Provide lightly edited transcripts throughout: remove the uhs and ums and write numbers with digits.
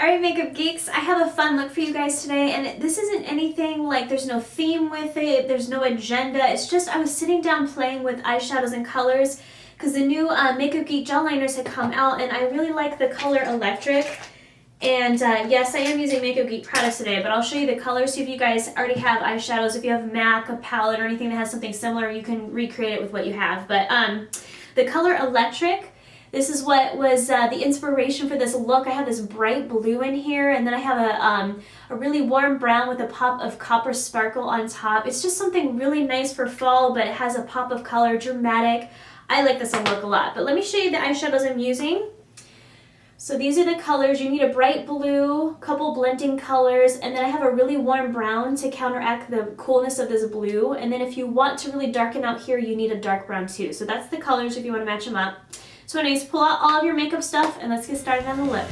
Alright, makeup geeks, I have a fun look for you guys today, and this isn't anything like there's no theme with it, there's no agenda. It's just I was sitting down playing with eyeshadows and colors because the new Makeup Geek gel liners had come out, and I really like the color Electric. And yes, I am using Makeup Geek products today, but I'll show you the colors. See if you guys already have eyeshadows. If you have MAC, a palette, or anything that has something similar, you can recreate it with what you have. But the color Electric, this is what was the inspiration for this look. I have this bright blue in here, and then I have a really warm brown with a pop of copper sparkle on top. It's just something really nice for fall, but it has a pop of color, dramatic. I like this look a lot. But let me show you the eyeshadows I'm using. So these are the colors. You need a bright blue, couple blending colors, and then I have a really warm brown to counteract the coolness of this blue. And then if you want to really darken out here, you need a dark brown too. So that's the colors if you want to match them up. So anyways, pull out all of your makeup stuff and let's get started on the look.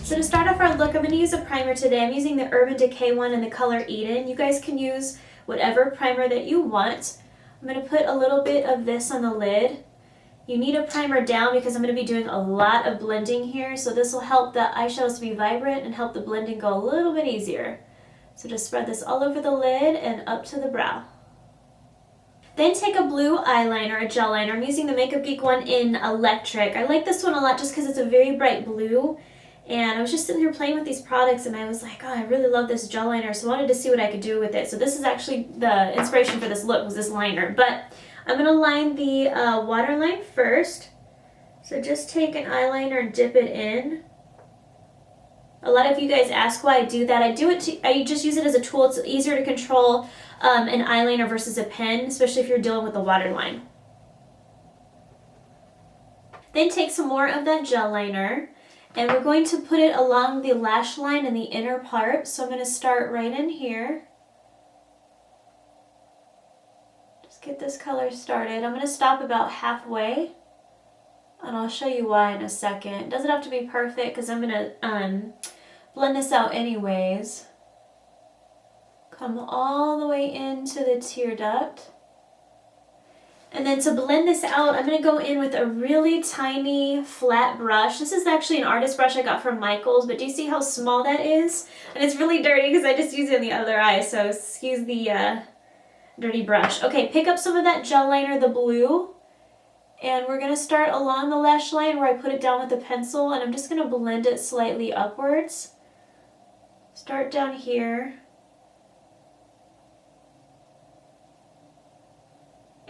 So to start off our look, I'm going to use a primer today. I'm using the Urban Decay one in the color Eden. You guys can use whatever primer that you want. I'm going to put a little bit of this on the lid. You need a primer down because I'm going to be doing a lot of blending here, so this will help the eyeshadows to be vibrant and help the blending go a little bit easier. So just spread this all over the lid and up to the brow. Then take a blue eyeliner, a gel liner. I'm using the Makeup Geek one in Electric. I like this one a lot just because it's a very bright blue. And I was just sitting here playing with these products and I was like, oh, I really love this gel liner, so I wanted to see what I could do with it. So this is actually the inspiration for this look, was this liner. But I'm going to line the waterline first. So just take an eyeliner and dip it in. A lot of you guys ask why I do that. I just use it as a tool. It's easier to control an eyeliner versus a pen, especially if you're dealing with a waterline. Then take some more of that gel liner. And we're going to put it along the lash line in the inner part. So I'm going to start right in here. Just get this color started. I'm going to stop about halfway. And I'll show you why in a second. It doesn't have to be perfect because I'm going to blend this out anyways. Come all the way into the tear duct. And then to blend this out, I'm going to go in with a really tiny flat brush. This is actually an artist brush I got from Michael's, but do you see how small that is? And it's really dirty because I just used it in the other eye, so excuse the dirty brush. Okay, pick up some of that gel liner, the blue, and we're going to start along the lash line where I put it down with the pencil, and I'm just going to blend it slightly upwards. Start down here.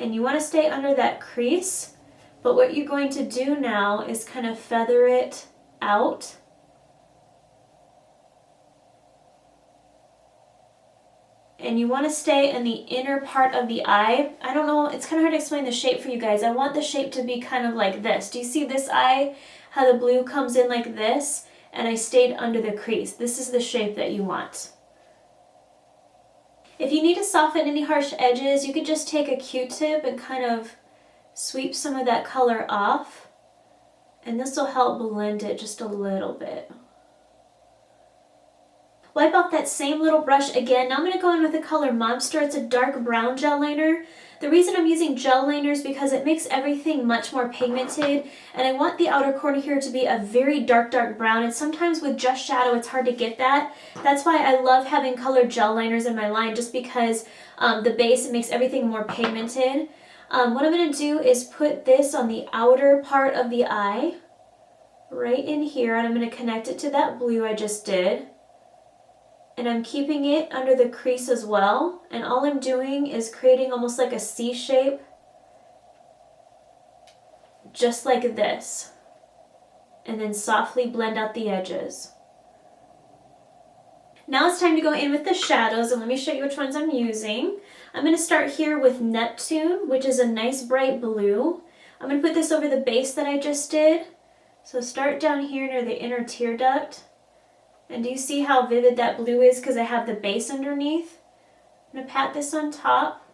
And you want to stay under that crease, but what you're going to do now is kind of feather it out. And you want to stay in the inner part of the eye. I don't know, it's kind of hard to explain the shape for you guys. I want the shape to be kind of like this. Do you see this eye, how the blue comes in like this? And I stayed under the crease. This is the shape that you want. If you need to soften any harsh edges, you could just take a Q-tip and kind of sweep some of that color off. And this will help blend it just a little bit. Wipe off that same little brush again. Now I'm going to go in with the color Mobster. It's a dark brown gel liner. The reason I'm using gel liner is because it makes everything much more pigmented, and I want the outer corner here to be a very dark brown, and sometimes with just shadow it's hard to get that. That's why I love having colored gel liners in my line, just because the base makes everything more pigmented. What I'm going to do is put this on the outer part of the eye, right in here, and I'm going to connect it to that blue I just did. And I'm keeping it under the crease as well. And all I'm doing is creating almost like a C shape. Just like this. And then softly blend out the edges. Now it's time to go in with the shadows, and let me show you which ones I'm using. I'm going to start here with Neptune, which is a nice bright blue. I'm going to put this over the base that I just did. So start down here near the inner tear duct. And do you see how vivid that blue is because I have the base underneath? I'm going to pat this on top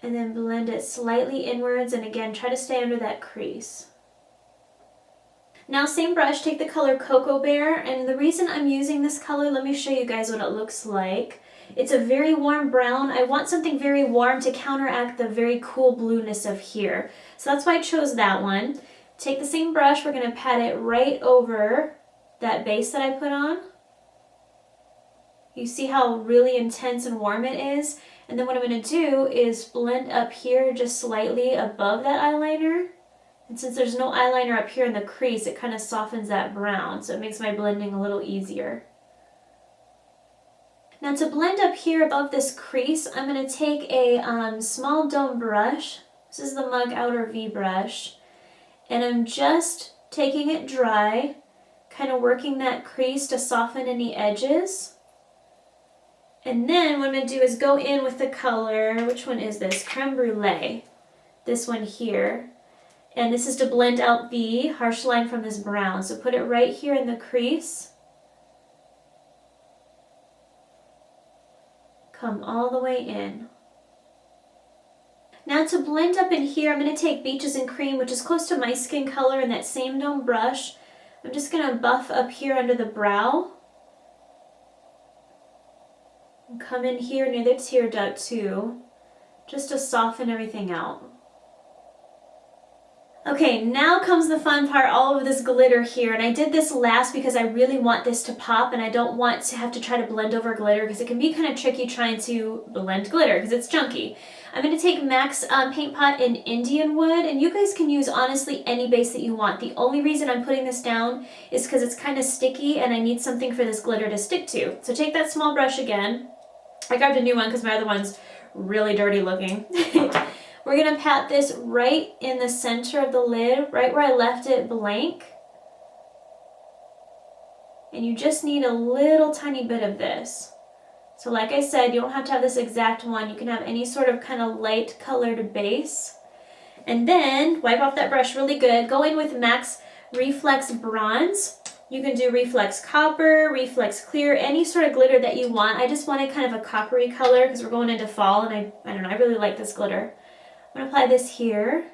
and then blend it slightly inwards, and again try to stay under that crease. Now same brush, take the color Cocoa Bear, and the reason I'm using this color, let me show you guys what it looks like. It's a very warm brown. I want something very warm to counteract the very cool blueness of here. So that's why I chose that one. Take the same brush, we're going to pat it right over that base that I put on. You see how really intense and warm it is? And then what I'm going to do is blend up here just slightly above that eyeliner. And since there's no eyeliner up here in the crease, it kind of softens that brown, so it makes my blending a little easier. Now to blend up here above this crease, I'm going to take a small dome brush. This is the Mug Outer V brush. And I'm just taking it dry, kind of working that crease to soften any edges. And then what I'm going to do is go in with the color, which one is this? Creme Brulee. This one here. And this is to blend out the harsh line from this brown. So put it right here in the crease. Come all the way in. Now to blend up in here, I'm going to take Beaches and Cream, which is close to my skin color, in that same dome brush. I'm just going to buff up here under the brow. And come in here near the tear duct too, just to soften everything out. Okay, now comes the fun part, all of this glitter here, and I did this last because I really want this to pop and I don't want to have to try to blend over glitter because it can be kind of tricky trying to blend glitter because it's chunky. I'm going to take MAC's Paint Pot in Indian Wood, and you guys can use honestly any base that you want. The only reason I'm putting this down is because it's kind of sticky and I need something for this glitter to stick to. So take that small brush again. I grabbed a new one because my other one's really dirty looking. We're going to pat this right in the center of the lid, right where I left it blank. And you just need a little tiny bit of this. So like I said, you don't have to have this exact one. You can have any sort of kind of light colored base. And then wipe off that brush really good. Go in with MAC's Reflex Bronze. You can do Reflex Copper, Reflex Clear, any sort of glitter that you want. I just wanted kind of a coppery color because we're going into fall, and I don't know, I really like this glitter. I'm going to apply this here.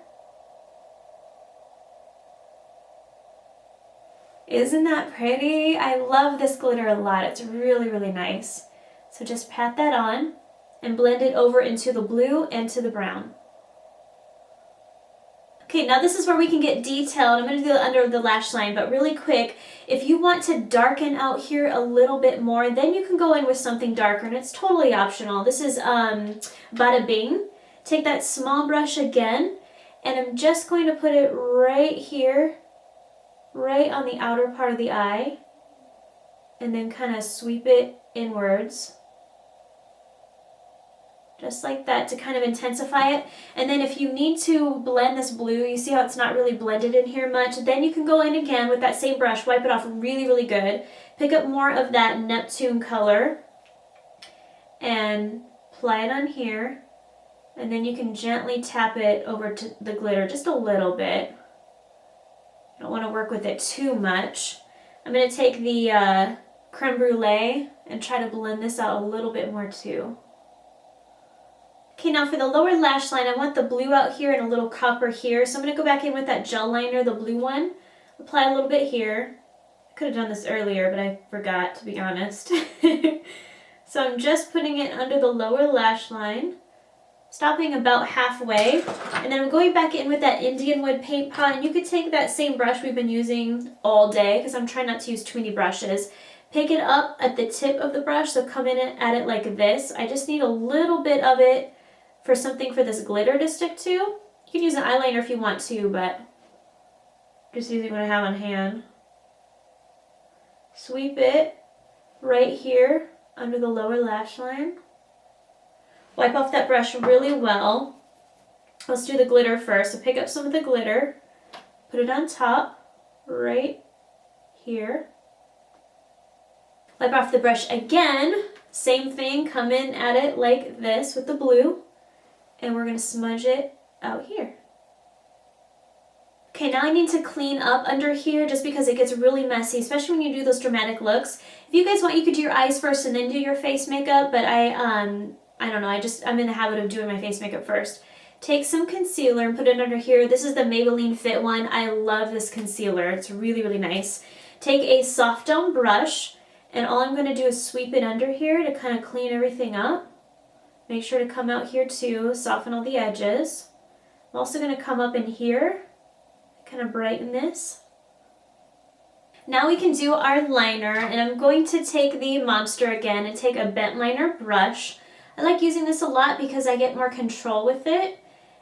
Isn't that pretty? I love this glitter a lot. It's really, really nice. So just pat that on and blend it over into the blue and to the brown. Okay, now this is where we can get detailed. I'm going to do it under the lash line, but really quick, if you want to darken out here a little bit more, then you can go in with something darker, and it's totally optional. This is Bada Bing. Take that small brush again, and I'm just going to put it right here, right on the outer part of the eye, and then kind of sweep it inwards. Just like that to kind of intensify it. And then if you need to blend this blue, you see how it's not really blended in here much, then you can go in again with that same brush, wipe it off really, really good. Pick up more of that Neptune color and apply it on here. And then you can gently tap it over to the glitter just a little bit. You don't want to work with it too much. I'm going to take the Creme Brulee and try to blend this out a little bit more too. Okay, now for the lower lash line, I want the blue out here and a little copper here. So I'm going to go back in with that gel liner, the blue one. Apply a little bit here. I could have done this earlier, but I forgot, to be honest. So I'm just putting it under the lower lash line, stopping about halfway, and then I'm going back in with that Indian Wood Paint Pot, and you could take that same brush we've been using all day, because I'm trying not to use too many brushes. Pick it up at the tip of the brush, so come in at it like this. I just need a little bit of it for something for this glitter to stick to. You can use an eyeliner if you want to, but just using what I have on hand. Sweep it right here under the lower lash line. Wipe off that brush really well. Let's do the glitter first. So pick up some of the glitter, put it on top, right here. Wipe off the brush again. Same thing, come in at it like this with the blue, and we're going to smudge it out here. Okay, now I need to clean up under here just because it gets really messy, especially when you do those dramatic looks. If you guys want, you could do your eyes first and then do your face makeup, but I don't know, I'm in the habit of doing my face makeup first. take some concealer and put it under here. This is the Maybelline Fit one. I love this concealer. It's really, really nice. Take a soft down brush, and all I'm going to do is sweep it under here to kind of clean everything up. Make sure to come out here too, soften all the edges. I'm also going to come up in here, kind of brighten this. Now we can do our liner, and I'm going to take the Mobster again and take a bent liner brush. I like using this a lot because I get more control with it.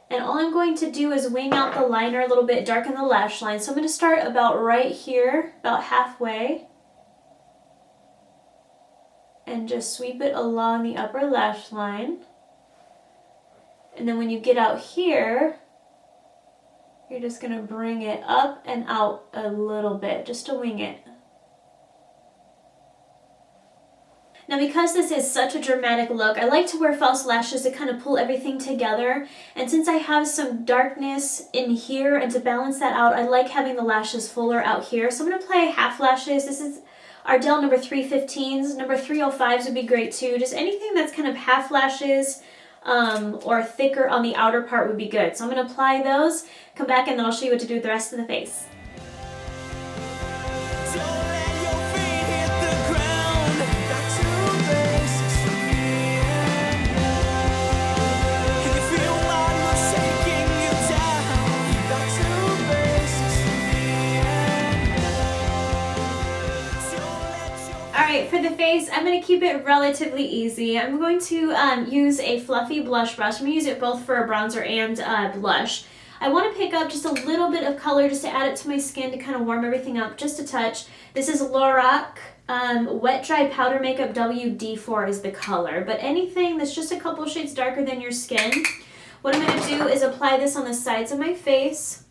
And all I'm going to do is wing out the liner a little bit, darken the lash line. So I'm going to start about right here, about halfway. And just sweep it along the upper lash line. And then when you get out here, you're just going to bring it up and out a little bit, just to wing it. Now because this is such a dramatic look, I like to wear false lashes to kind of pull everything together. And since I have some darkness in here, and to balance that out, I like having the lashes fuller out here. So I'm going to apply half lashes. This is Ardell number 315s. Number 305s would be great too. Just anything that's kind of half lashes or thicker on the outer part would be good. So I'm going to apply those, come back, and then I'll show you what to do with the rest of the face. For the face, I'm going to keep it relatively easy. I'm going to use a fluffy blush brush. I'm going to use it both for a bronzer and blush. I want to pick up just a little bit of color just to add it to my skin to kind of warm everything up just a touch. This is LORAC Wet Dry Powder Makeup WD4 is the color, but anything that's just a couple shades darker than your skin. What I'm going to do is apply this on the sides of my face,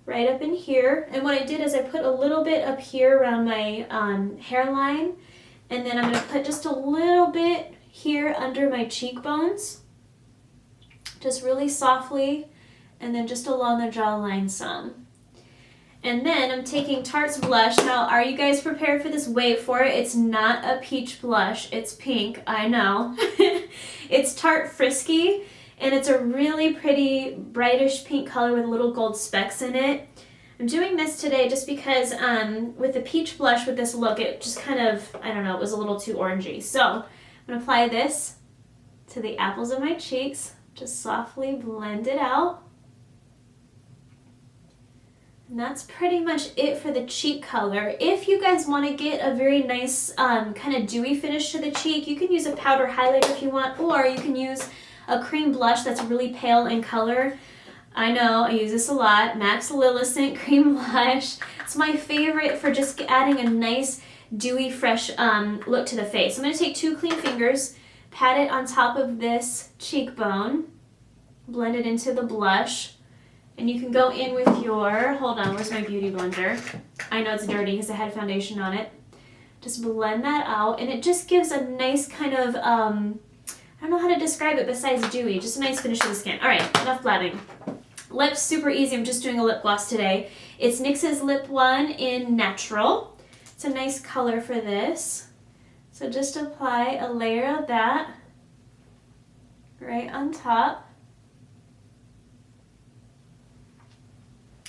right up in here. And what I did is I put a little bit up here around my hairline. And then I'm going to put just a little bit here under my cheekbones, just really softly, and then just along the jawline some. And then I'm taking Tarte's blush. Now, are you guys prepared for this? Wait for it. It's not a peach blush. It's pink. I know. It's Tarte Frisky, and it's a really pretty brightish pink color with little gold specks in it. I'm doing this today just because with the peach blush with this look, it just kind of, I don't know, it was a little too orangey. So I'm going to apply this to the apples of my cheeks, just softly blend it out. And that's pretty much it for the cheek color. If you guys want to get a very nice kind of dewy finish to the cheek, you can use a powder highlighter if you want, or you can use a cream blush that's really pale in color. I know, I use this a lot. MAC's Lilicent Cream Blush. It's my favorite for just adding a nice, dewy, fresh look to the face. I'm going to take 2 clean fingers, pat it on top of this cheekbone, blend it into the blush, and you can go in with your, hold on, where's my beauty blender? I know it's dirty because I had foundation on it. Just blend that out, and it just gives a nice kind of, I don't know how to describe it besides dewy, just a nice finish to the skin. All right, enough blabbing. Lips, super easy. I'm just doing a lip gloss today. It's NYX's Lip 1 in Natural. It's a nice color for this. So just apply a layer of that right on top.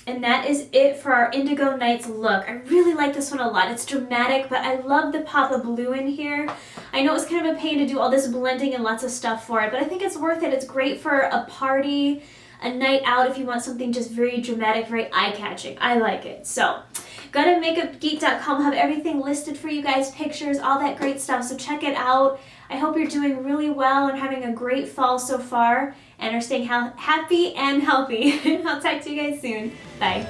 And that is it for our Indigo Nights look. I really like this one a lot. It's dramatic, but I love the pop of blue in here. I know it was kind of a pain to do all this blending and lots of stuff for it, but I think it's worth it. It's great for a party, a night out if you want something just very dramatic, very eye-catching. I like it. So go to makeupgeek.com. I'll have everything listed for you guys, pictures, all that great stuff. So check it out. I hope you're doing really well and having a great fall so far and are staying happy and healthy. I'll talk to you guys soon. Bye.